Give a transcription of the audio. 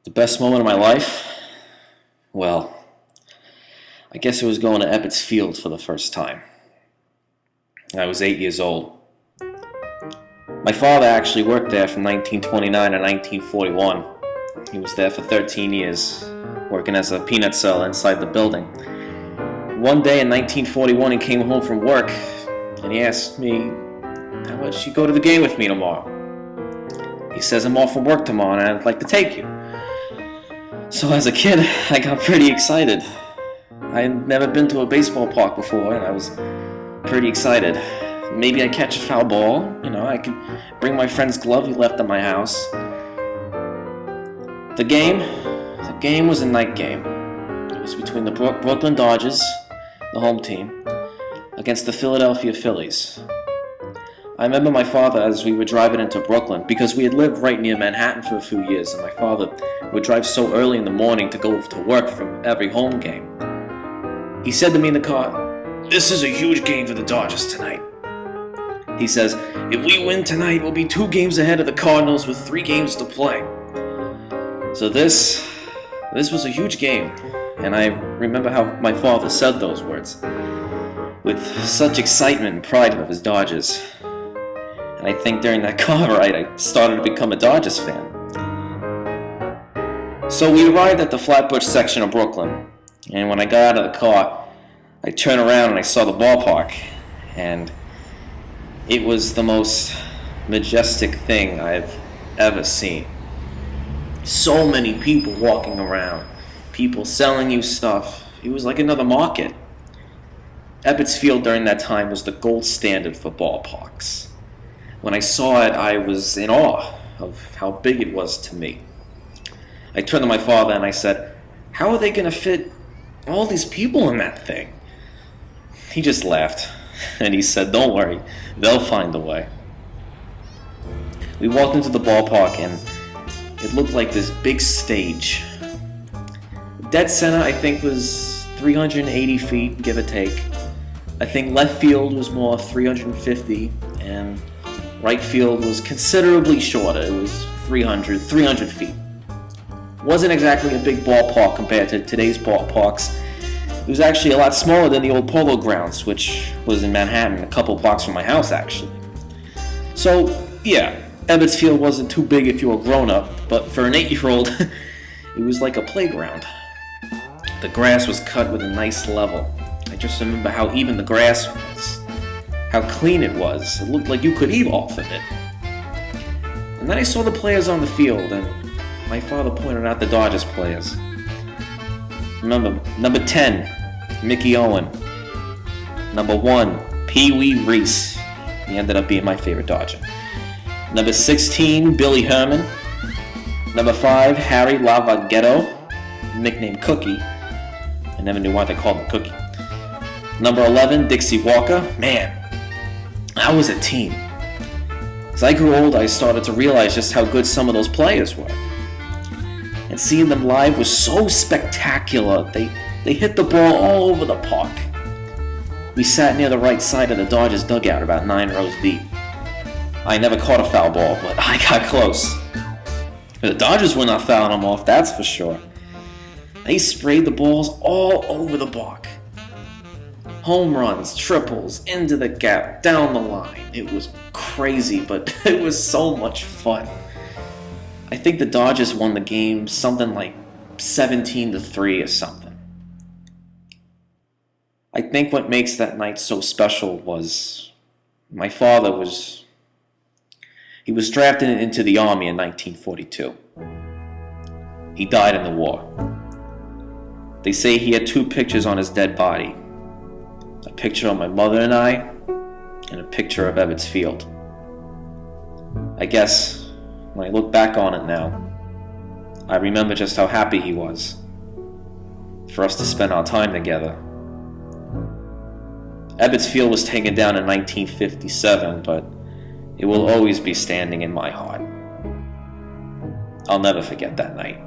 The best moment of my life? Well, I guess it was going to Ebbets Field for the first time. I was 8 years old. My father actually worked there from 1929 to 1941. He was there for 13 years, working as a peanut seller inside the building. One day in 1941, he came home from work, and he asked me, how about you go to the game with me tomorrow? He says, I'm off from work tomorrow, and I'd like to take you. So as a kid, I got pretty excited. I had never been to a baseball park before, and I was pretty excited. Maybe I'd catch a foul ball, I could bring my friend's glove he left at my house. The game was a night game. It was between the Brooklyn Dodgers, the home team, against the Philadelphia Phillies. I remember my father as we were driving into Brooklyn, because we had lived right near Manhattan for a few years, and my father would drive so early in the morning to go to work from every home game. He said to me in the car, "This is a huge game for the Dodgers tonight." He says, "If we win tonight, we'll be 2 games ahead of the Cardinals with 3 games to play." So this was a huge game, and I remember how my father said those words with such excitement and pride of his Dodgers. And I think during that car ride, I started to become a Dodgers fan. So we arrived at the Flatbush section of Brooklyn, and when I got out of the car, I turned around and I saw the ballpark, and it was the most majestic thing I've ever seen. So many people walking around, people selling you stuff. It was like another market. Ebbets Field during that time was the gold standard for ballparks. When I saw it, I was in awe of how big it was to me. I turned to my father and I said, "How are they going to fit all these people in that thing?" He just laughed and he said, "Don't worry, they'll find a way." We walked into the ballpark and it looked like this big stage. Dead center, I think, was 380 feet, give or take. I think left field was more 350, and right field was considerably shorter. It was 300 feet. Wasn't exactly a big ballpark compared to today's ballparks. It was actually a lot smaller than the old Polo Grounds, which was in Manhattan, a couple blocks from my house, actually. So, yeah, Ebbets Field wasn't too big if you were grown up, but for an 8-year-old, it was like a playground. The grass was cut with a nice level. I just remember how even the grass was, how clean it was. It looked like you could eat off of it. And then I saw the players on the field, and my father pointed out the Dodgers players. Remember, number 10, Mickey Owen. Number 1, Pee Wee Reese. He ended up being my favorite Dodger. Number 16, Billy Herman. Number 5, Harry Lavagetto, nicknamed Cookie. I never knew why they called him Cookie. Number 11, Dixie Walker. Man, that was a team. As I grew old, I started to realize just how good some of those players were. And seeing them live was so spectacular. They hit the ball all over the park. We sat near the right side of the Dodgers dugout, about 9 rows deep. I never caught a foul ball, but I got close. The Dodgers were not fouling them off, that's for sure. They sprayed the balls all over the park. Home runs, triples, into the gap, down the line. It was crazy, but it was so much fun. I think the Dodgers won the game something like 17-3 or something. I think what makes that night so special was my father was drafted into the Army in 1942. He died in the war. They say he had 2 pictures on his dead body. A picture of my mother and I, and a picture of Ebbets Field. I guess when I look back on it now, I remember just how happy he was for us to spend our time together. Ebbets Field was taken down in 1957, but it will always be standing in my heart. I'll never forget that night.